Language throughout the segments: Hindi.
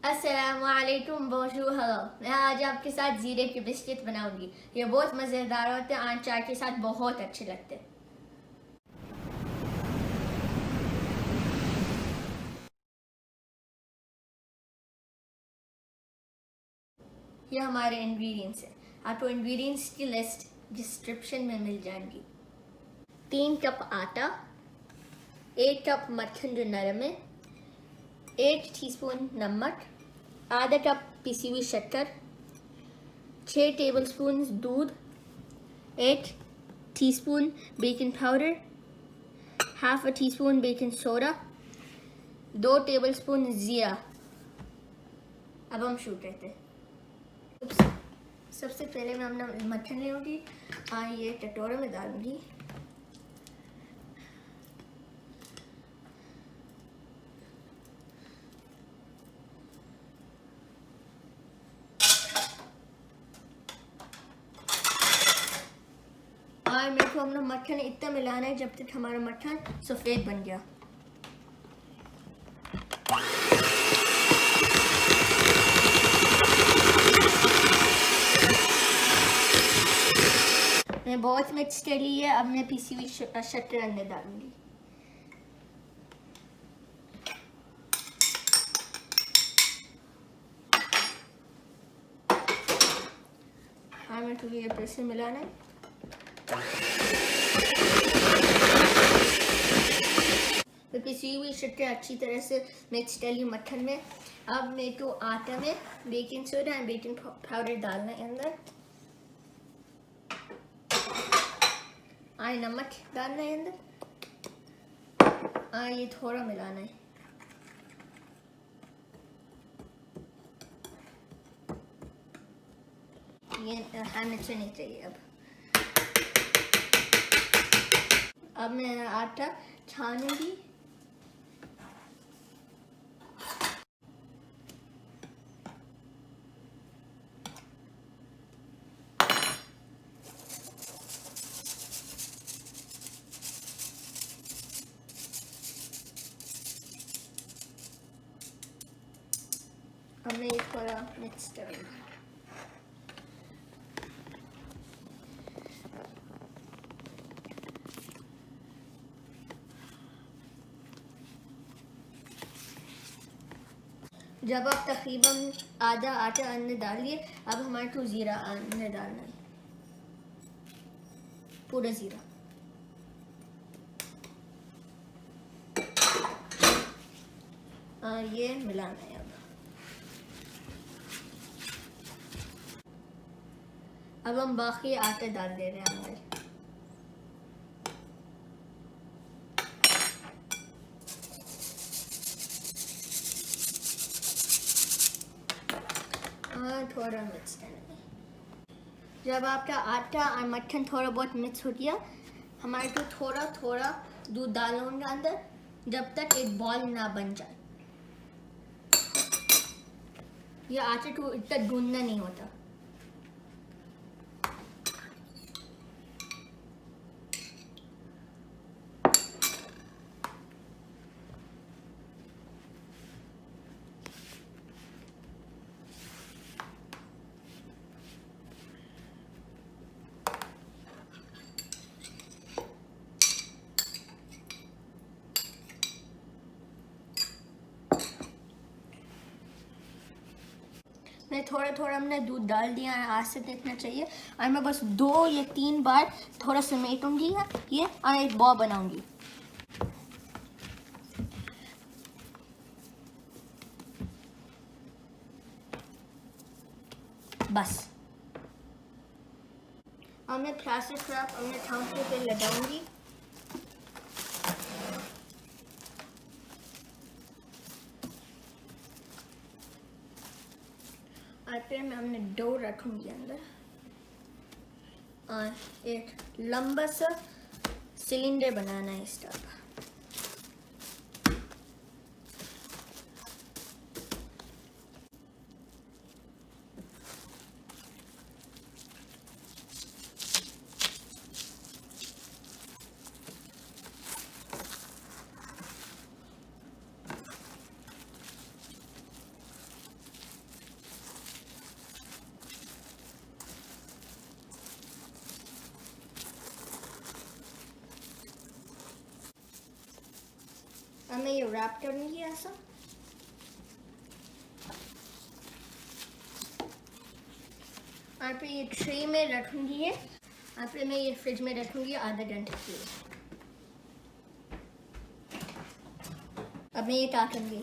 अस्सलामुअलैकुम, बोंजूर, हेलो। मैं आज आपके साथ जीरे के बिस्किट बनाऊंगी। ये बहुत मज़ेदार होते हैं, आम चाय के साथ बहुत अच्छे लगते हैं। ये हमारे इंग्रेडिएंट्स हैं। आपको इंग्रेडिएंट्स की लिस्ट डिस्क्रिप्शन में मिल जाएगी। 3 कप आटा, 1 कप मक्खन जो नरम है, 1 टीस्पून नमक, आधा कप पिसी हुई शक्कर, 6 टेबलस्पून दूध, 1 teaspoon baking powder, half a teaspoon baking soda, 2 tablespoon जीरा। अब हम शुरू करते हैं। सबसे पहले मैं अपना मक्खन लूँगी, ये कटोरे में डालूंगी। और मेरे को अपना मक्खन इतना मिलाना है जब तक हमारा मक्खन सफ़ेद बन गया। मैं बहुत मिक्स कर ली है। अब मैं पीसी हुई शक्कर अंदर डालूंगी। हाँ, मैं थोड़ी फिर से मिलाना है। मैं पिसी हुई शक्कर अच्छी तरह से मिक्स कर ली मक्खन में। अब मेरे को आटा में बेकिंग सोडा और बेकिंग पाउडर डालना है अंदर। नमक डालना है अंदर। ये थोड़ा मिलाना है। ये हाथ से नहीं चाहिए। अब मैं आटा छानूंगी। अब मैं ये थोड़ा मिक्स करूँगी। जब आप तकरीबन आधा आटा अंदर डालिए, अब हमारे को ज़ीरा अंदर डालना है, पूरा ज़ीरा। ये मिलाना है। अब हम बाकी आटा डाल दे रहे हैं अंदर। थोड़ा मिक्स करना है। जब आपका आटा और मक्खन थोड़ा बहुत मिक्स हो गया, हमारे को थोड़ा थोड़ा दूध डालूंगा अंदर जब तक एक बॉल ना बन जाए। ये आटे को इतना गूंदना नहीं होता। मैं थोड़ा थोड़ा हमने दूध डाल दिया है, आज से देखना चाहिए। और मैं बस 2 या 3 बार थोड़ा समेटूंगी ये और एक बॉल बनाऊंगी। बस अब मैं प्लास्टिक रैप अपने काउंटर पे लगाऊंगी। और फिर मैं हमने डो रखूंगी अंदर और एक लंबा सा सिलेंडर बनाना है इसका। अब मैं ये रैप करूँगी ऐसा। और फिर ये ट्रे में रखूँगी ये, और फिर मैं ये फ्रिज में रखूँगी आधा घंटे के लिए। अब मैं ये काटूँगी।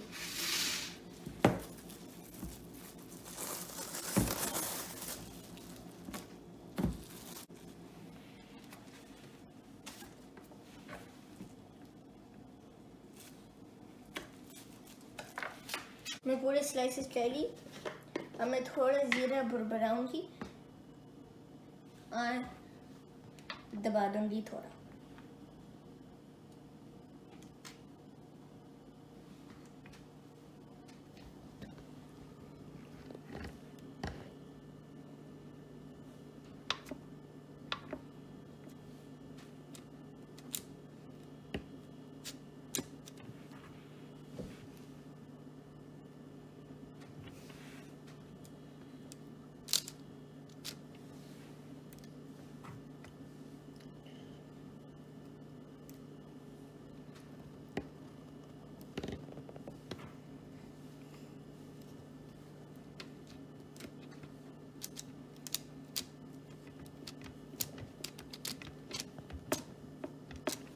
मैं पूरे स्लाइसेस कर ली। अब मैं थोड़ा ज़ीरा बुरबराऊंगी और दबा दूंगी थोड़ा।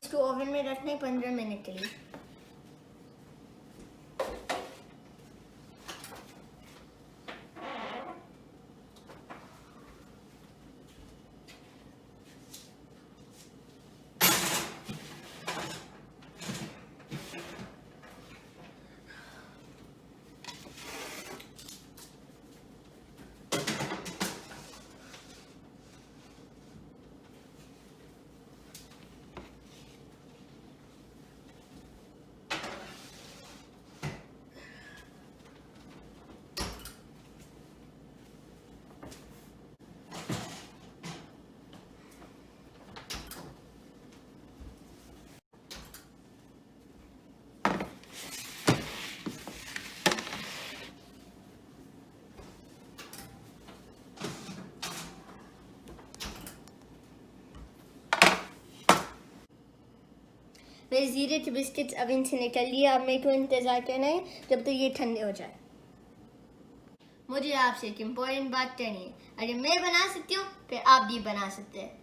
इसको ओवन में रखना है 15 मिनट के लिए। मेरे ज़ीरे के बिस्किट्स ओवन से निकल लिए। अब मेरे को इंतज़ार करना है जब तक ये ठंडे हो जाए। मुझे आपसे एक इम्पोर्टेंट बात करनी है। अगर मैं बना सकती हूँ फिर आप भी बना सकते हैं।